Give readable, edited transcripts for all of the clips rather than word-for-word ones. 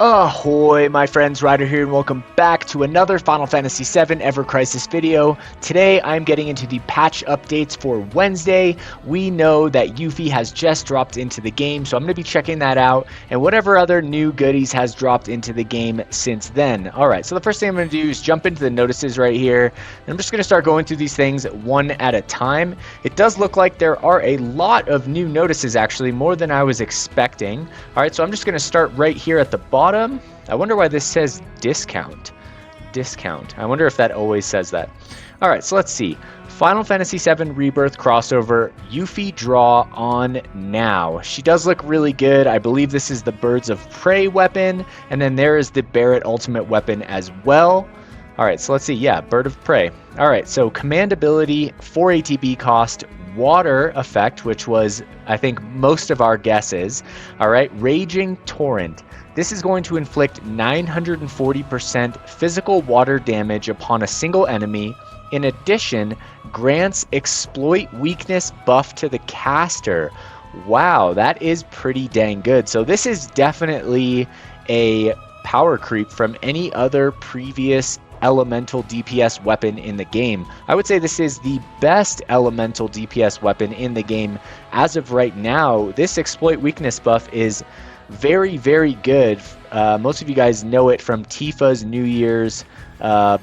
Ahoy, my friends, Ryder here, and welcome back to another Final Fantasy VII Ever Crisis video. Today, I'm getting into the patch updates for Wednesday. We know that Yuffie has just dropped into the game, so I'm going to be checking that out, and whatever other new goodies has dropped into the game since then. Alright, so the first thing I'm going to do is jump into the notices right here, and I'm just going to start going through these things one at a time. It does look like there are a lot of new notices, actually, more than I was expecting. Alright, so I'm just going to start right here at the bottom. I wonder why this says discount. Discount. I wonder if that always says that. Alright, so let's see. Final Fantasy VII Rebirth crossover, Yuffie draw on now. She does look really good. I believe this is the Birds of Prey weapon, and then there is the Barret ultimate weapon as well. Alright, so let's see. Yeah, Bird of Prey. Alright, so command ability, 4 ATB cost, water effect, which was, I think, most of our guesses. Alright, Raging Torrent. This is going to inflict 940% physical water damage upon a single enemy. In addition, grants exploit weakness buff to the caster. Wow, that is pretty dang good. So this is definitely a power creep from any other previous elemental DPS weapon in the game. I would say this is the best elemental DPS weapon in the game as of right now. This exploit weakness buff is very, very good. Most of you guys know it from Tifa's New Year's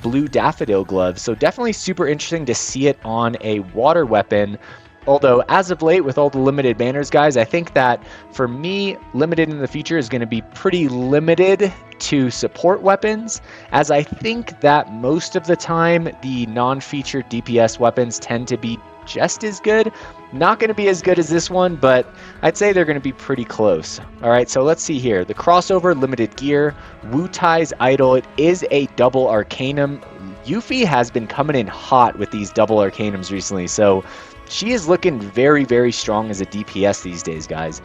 blue daffodil gloves, so definitely super interesting to see it on a water weapon. Although, as of late, with all the limited banners, guys, I think that, for me, limited in the future is going to be pretty limited to support weapons, as I think that most of the time, the non-featured DPS weapons tend to be just as good. Not going to be as good as this one, but I'd say they're going to be pretty close. Alright, so let's see here. The crossover limited gear, Wutai's Idol. It is a double Arcanum. Yuffie has been coming in hot with these double Arcanums recently, so she is looking very, very strong as a DPS these days, guys.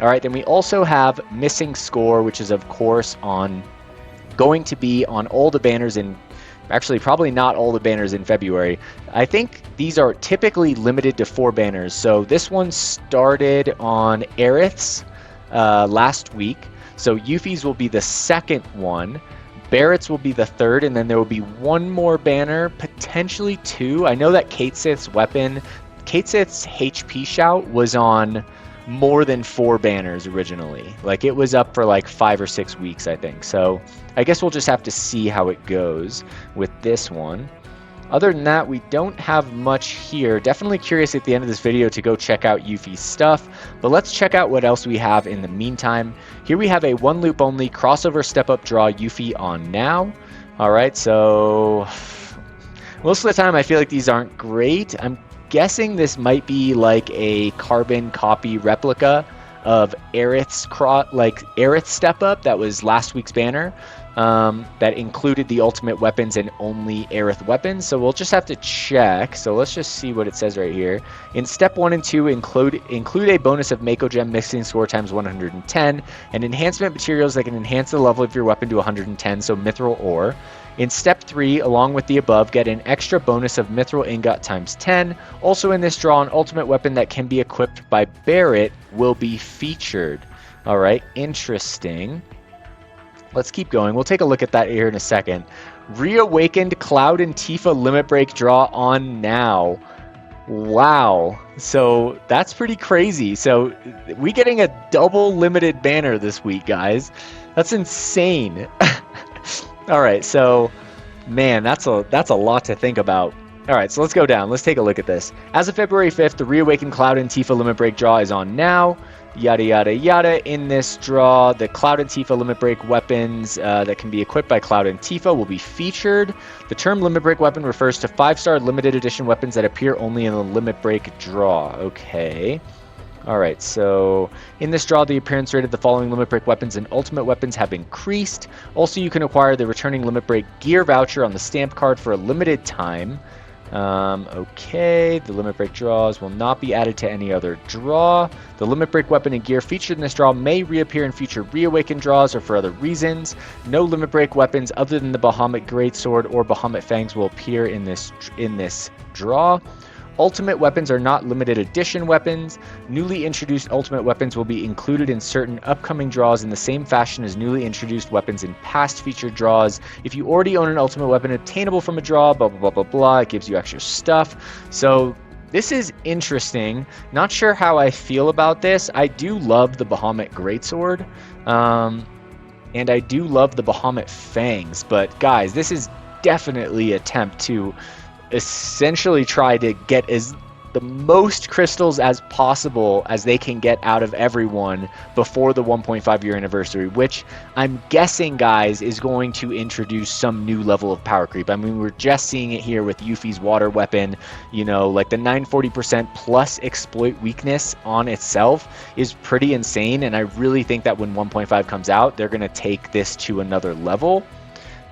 Alright, then we also have Missing Score, which is, of course, going to be on all the banners in... Actually, probably not all the banners in February. I think these are typically limited to 4 banners. So this one started on Aerith's last week. So Yuffie's will be the second one. Barrett's will be the third, and then there will be one more banner, potentially 2. I know that Kate Sith's weapon, Kate Sith's HP shout was on more than 4 banners originally. Like, it was up for like 5 or 6 weeks, I think. So I guess we'll just have to see how it goes with this one. Other than that, we don't have much here. Definitely curious at the end of this video to go check out Yuffie's stuff, but let's check out what else we have in the meantime. Here we have a 1 loop only crossover step up draw Yuffie on now. Alright, so most of the time I feel like these aren't great. I'm guessing this might be like a carbon copy replica of Aerith's step up that was last week's banner, that included the ultimate weapons and only Aerith weapons. So we'll just have to check. So let's just see what it says right here. In step 1 and 2, include a bonus of Mako Gem mixing score times 110 and enhancement materials that can enhance the level of your weapon to 110, so mithril ore. In step 3, along with the above, get an extra bonus of mithril ingot times 10. Also in this draw, an ultimate weapon that can be equipped by Barret will be featured. Alright, interesting. Let's keep going. We'll take a look at that here in a second. Reawakened Cloud and Tifa limit break draw on now. Wow. So that's pretty crazy. So we getting a double limited banner this week, guys. That's insane. Alright, so, man, that's a lot to think about. Alright, so let's go down. Let's take a look at this. As of February 5th, the Reawakened Cloud and Tifa limit break draw is on now. Yada, yada, yada. In this draw, the Cloud and Tifa limit break weapons that can be equipped by Cloud and Tifa will be featured. The term limit break weapon refers to 5-star limited edition weapons that appear only in the limit break draw. Okay. Alright, so in this draw, the appearance rate of the following limit break weapons and ultimate weapons have increased. Also, you can acquire the returning limit break gear voucher on the stamp card for a limited time. Okay, the limit break draws will not be added to any other draw. The limit break weapon and gear featured in this draw may reappear in future Reawakened draws or for other reasons. No limit break weapons other than the Bahamut Greatsword or Bahamut Fangs will appear in this draw. Ultimate weapons are not limited edition weapons. Newly introduced ultimate weapons will be included in certain upcoming draws in the same fashion as newly introduced weapons in past featured draws. If you already own an ultimate weapon obtainable from a draw, blah, blah, blah, blah, blah, it gives you extra stuff. So this is interesting. Not sure how I feel about this. I do love the Bahamut Greatsword. And I do love the Bahamut Fangs. But guys, this is definitely an attempt to essentially try to get the most crystals as possible as they can get out of everyone before the 1.5 year anniversary, which I'm guessing, guys, is going to introduce some new level of power creep. I mean, we're just seeing it here with Yuffie's water weapon. You know, like the 940% plus exploit weakness on itself is pretty insane, and I really think that when 1.5 comes out, they're going to take this to another level.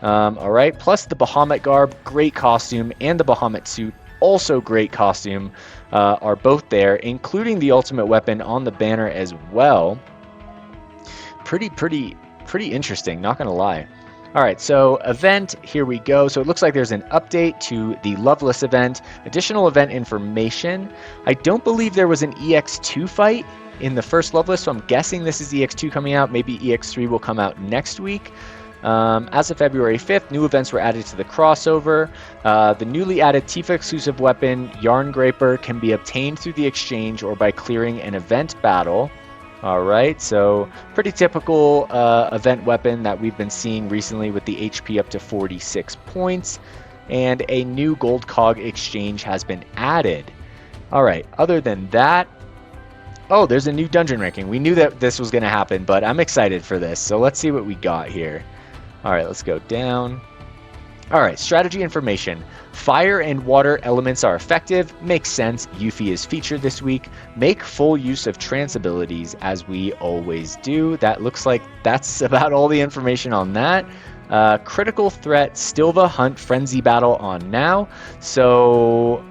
All right, plus the Bahamut garb, great costume, and the Bahamut suit, also great costume, are both there, including the ultimate weapon on the banner as well. Pretty interesting, not gonna lie. All right, so event, here we go. So it looks like there's an update to the Loveless event, additional event information. I don't believe there was an EX2 fight in the first Loveless, so I'm guessing this is EX2 coming out. Maybe EX3 will come out next week. As of February 5th, new events were added to the crossover. The newly added Tifa exclusive weapon, Yarn Graper, can be obtained through the exchange or by clearing an event battle. All right, so pretty typical event weapon that we've been seeing recently with the HP up to 46 points. And a new gold cog exchange has been added. All right, other than that, oh, there's a new dungeon ranking. We knew that this was going to happen, but I'm excited for this. So let's see what we got here. All right, let's go down. All right, strategy information. Fire and water elements are effective. Makes sense. Yuffie is featured this week. Make full use of trance abilities, as we always do. That looks like that's about all the information on that. Critical threat, Stilva Hunt Frenzy Battle on now. So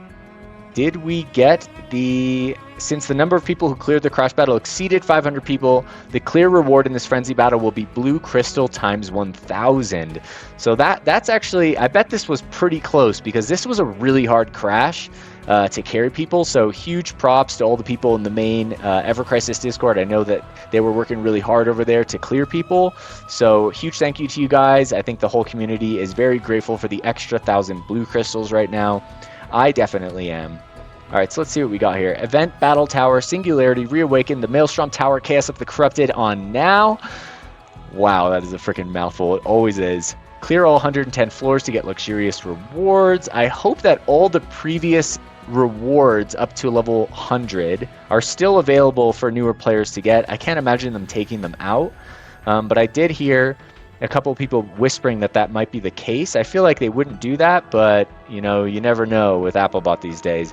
did we get the... Since the number of people who cleared the crash battle exceeded 500 people, the clear reward in this frenzy battle will be blue crystal times 1,000. So that's actually, I bet this was pretty close, because this was a really hard crash to carry people. So huge props to all the people in the main Ever Crisis Discord. I know that they were working really hard over there to clear people. So huge thank you to you guys. I think the whole community is very grateful for the extra 1,000 blue crystals right now. I definitely am. All right, so let's see what we got here. Event, Battle Tower, Singularity, Reawakened, the Maelstrom Tower, Chaos of the Corrupted on now. Wow, that is a freaking mouthful. It always is. Clear all 110 floors to get luxurious rewards. I hope that all the previous rewards up to level 100 are still available for newer players to get. I can't imagine them taking them out, but I did hear a couple of people whispering that that might be the case. I feel like they wouldn't do that, but you know, you never know with Applebot these days.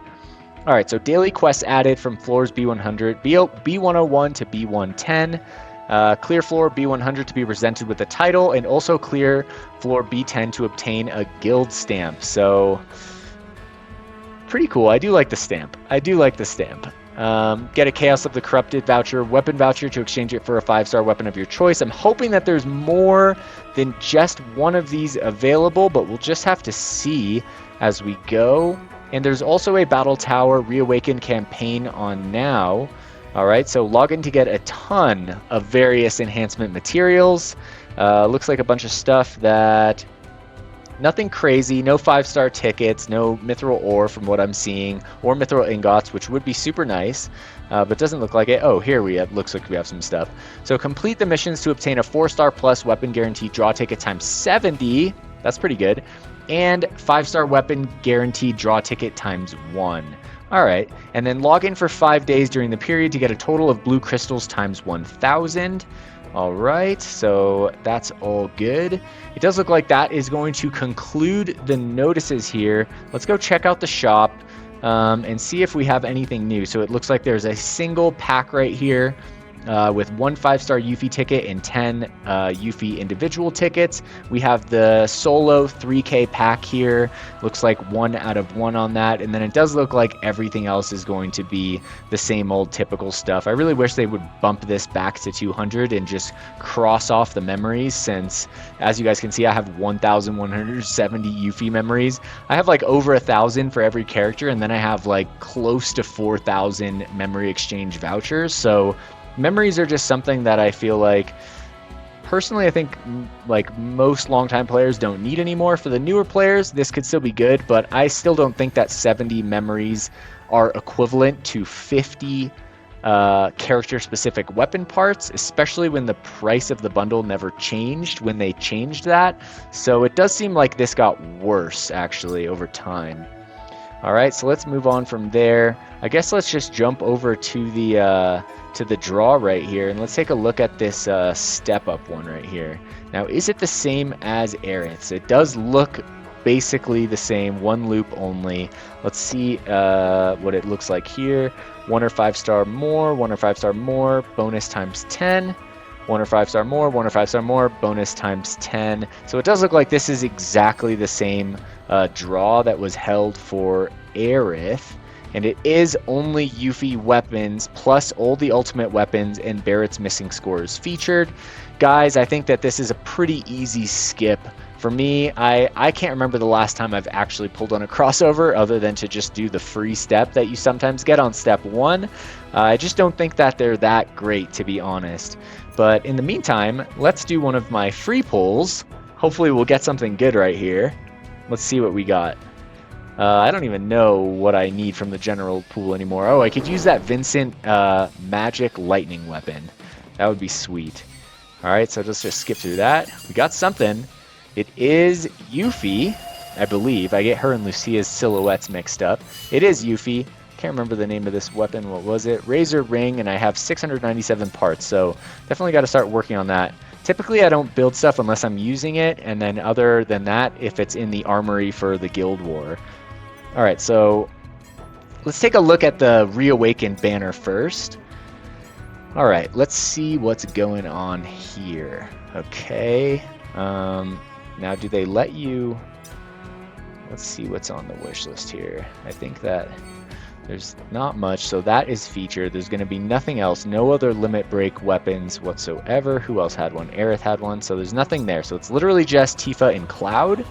All right, so daily quests added from floors B100, B101 to B110. Clear floor B100 to be presented with a title, and also clear floor B10 to obtain a guild stamp. So pretty cool. I do like the stamp. Get a Chaos of the Corrupted voucher, weapon voucher to exchange it for a 5-star weapon of your choice. I'm hoping that there's more than just one of these available, but we'll just have to see as we go. And there's also a Battle Tower Reawakened campaign on now. All right, so log in to get a ton of various enhancement materials. Looks like a bunch of stuff that... Nothing crazy, no 5-star tickets, no mithril ore from what I'm seeing, or mithril ingots, which would be super nice, but doesn't look like it. Oh, here looks like we have some stuff. So complete the missions to obtain a 4-star plus weapon guarantee draw ticket times 70. That's pretty good. And 5-star weapon guaranteed draw ticket times 1. All right, and then log in for 5 days during the period to get a total of blue crystals times 1,000. All right, so that's all good. It does look like that is going to conclude the notices here. Let's go check out the shop and see if we have anything new. So it looks like there's a single pack right here with 1 5-star Yuffie ticket and 10 Yuffie individual tickets. We have the solo 3K pack here. Looks like 1 out of 1 on that. And then it does look like everything else is going to be the same old typical stuff. I really wish they would bump this back to 200 and just cross off the memories, since, as you guys can see, I have 1,170 Yuffie memories. I have like over 1,000 for every character, and then I have like close to 4,000 memory exchange vouchers. So memories are just something that I feel like, personally, I think like most longtime players don't need anymore. For the newer players, this could still be good, but I still don't think that 70 memories are equivalent to 50 character-specific weapon parts, especially when the price of the bundle never changed when they changed that. So it does seem like this got worse, actually, over time. All right, so let's move on from there. I guess let's just jump over to the draw right here, and let's take a look at this step up one right here. Now, is it the same as Aerith's? It does look basically the same, 1 loop only. Let's see what it looks like here. 1 or 5-star more, 1 or 5-star more, bonus times 10. 1 or 5-star more, 1 or 5-star more, bonus times 10. So it does look like this is exactly the same draw that was held for Aerith. And it is only Yuffie weapons plus all the ultimate weapons and Barrett's missing scores featured. Guys, I think that this is a pretty easy skip. For me, I can't remember the last time I've actually pulled on a crossover other than to just do the free step that you sometimes get on step 1. I just don't think that they're that great, to be honest. But in the meantime, let's do one of my free pulls. Hopefully we'll get something good right here. Let's see what we got. I don't even know what I need from the general pool anymore. Oh, I could use that Vincent magic lightning weapon. That would be sweet. Alright, so let's just skip through that. We got something. It is Yuffie, I believe. I get her and Lucia's silhouettes mixed up. It is Yuffie. Can't remember the name of this weapon. What was it? Razor Ring, and I have 697 parts, so definitely got to start working on that. Typically, I don't build stuff unless I'm using it, and then other than that, if it's in the armory for the Guild War. Alright, so let's take a look at the Reawakened Banner first. Alright, let's see what's going on here. Okay. Now, do they let you... Let's see what's on the wish list here. I think that there's not much, so that is featured. There's going to be nothing else. No other limit break weapons whatsoever. Who else had one? Aerith had one, so there's nothing there. So it's literally just Tifa and Cloud.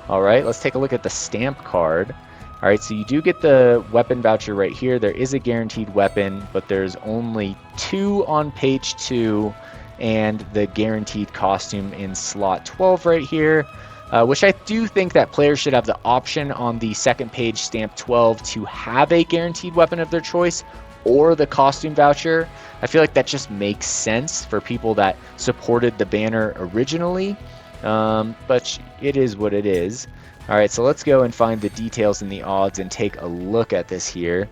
Alright, let's take a look at the stamp card. Alright, so you do get the weapon voucher right here. There is a guaranteed weapon, but there's only 2 on page 2, and the guaranteed costume in slot 12 right here, which I do think that players should have the option on the second page, stamp 12, to have a guaranteed weapon of their choice or the costume voucher. I feel like that just makes sense for people that supported the banner originally, but it is what it is. Alright, so let's go and find the details and the odds and take a look at this here.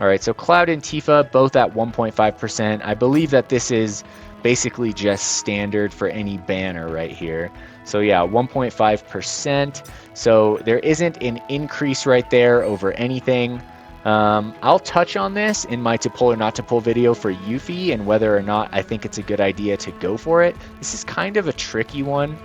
Alright, so Cloud and Tifa both at 1.5%. I believe that this is basically just standard for any banner right here. So yeah, 1.5%. So there isn't an increase right there over anything. I'll touch on this in my to pull or not to pull video for Yuffie and whether or not I think it's a good idea to go for it. This is kind of a tricky one.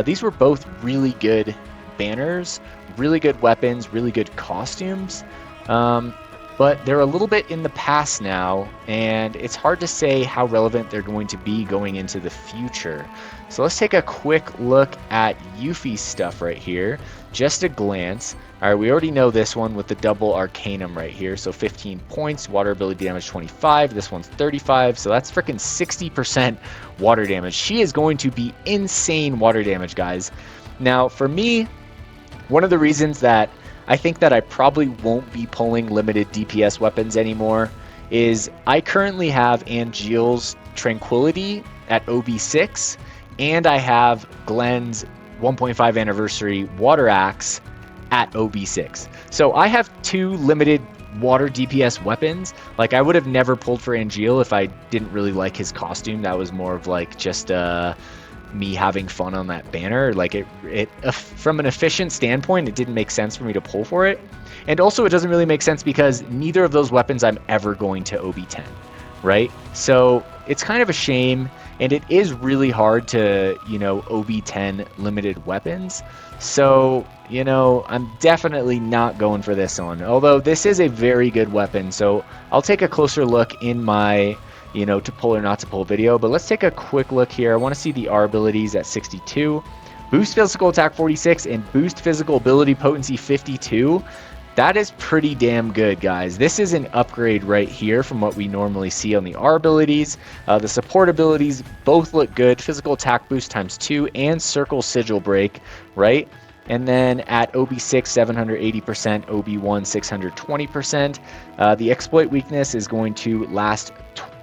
These were both really good banners, really good weapons, really good costumes. But they're a little bit in the past now, and it's hard to say how relevant they're going to be going into the future. So let's take a quick look at Yuffie's stuff right here. Just a glance. Alright, we already know this one with the double Arcanum right here. So 15 points, water ability damage 25. This one's 35, so that's freaking 60% water damage. She is going to be insane water damage, guys. Now, for me, one of the reasons that I think that I probably won't be pulling limited DPS weapons anymore is I currently have Angeal's Tranquility at OB6, and I have Glenn's 1.5 anniversary Water Axe at OB6. So I have 2 limited water DPS weapons. Like, I would have never pulled for Angeal if I didn't really like his costume. That was more of like just me having fun on that banner. Like it from an efficient standpoint, it didn't make sense for me to pull for it. And also it doesn't really make sense because neither of those weapons I'm ever going to OB10. right? So it's kind of a shame, and it is really hard to, OB10 limited weapons. So, I'm definitely not going for this one. Although this is a very good weapon, so I'll take a closer look in my, to pull or not to pull video. But let's take a quick look here. I want to see the R abilities at 62. Boost physical attack 46 and boost physical ability potency 52. That is pretty damn good, guys. This is an upgrade right here from what we normally see on the R abilities. The support abilities both look good. Physical attack boost times 2 and circle sigil break, right? And then at OB6, 780%, OB1, 620%. The exploit weakness is going to last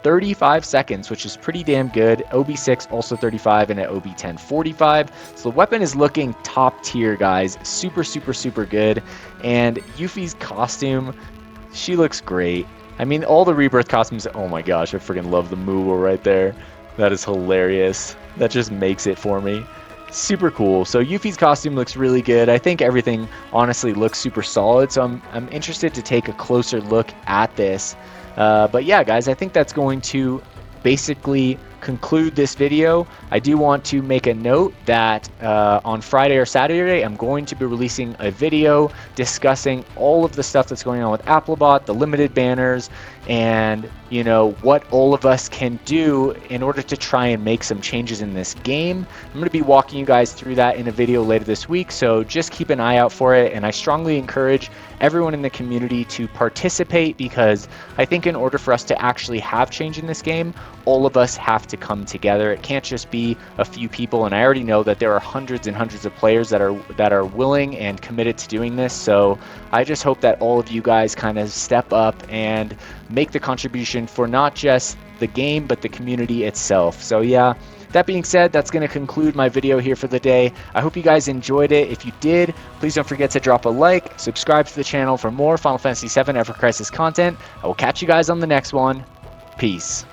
35 seconds, which is pretty damn good. OB6 also 35, and at OB10 45. So the weapon is looking top tier, guys. Super, super, super good. And Yuffie's costume, she looks great. I mean, all the Rebirth costumes, oh my gosh, I freaking love the Moogle right there. That is hilarious. That just makes it for me. Super cool. So Yuffie's costume looks really good. I think everything honestly looks super solid. So I'm interested to take a closer look at this. But yeah, guys, I think that's going to basically conclude this video. I do want to make a note that on Friday or Saturday, I'm going to be releasing a video discussing all of the stuff that's going on with Applebot, the limited banners, and what all of us can do in order to try and make some changes in this game. I'm going to be walking you guys through that in a video later this week, so just keep an eye out for it. And I strongly encourage everyone in the community to participate, because I think in order for us to actually have change in this game, all of us have to come together. It can't just be a few people, and I already know that there are hundreds and hundreds of players that are willing and committed to doing this. So I just hope that all of you guys kind of step up and make the contribution for not just the game but the community itself. So yeah, that being said, that's going to conclude my video here for the day. I hope you guys enjoyed it. If you did, please don't forget to drop a like, subscribe to the channel for more Final Fantasy VII Ever Crisis content. I will catch you guys on the next one. Peace.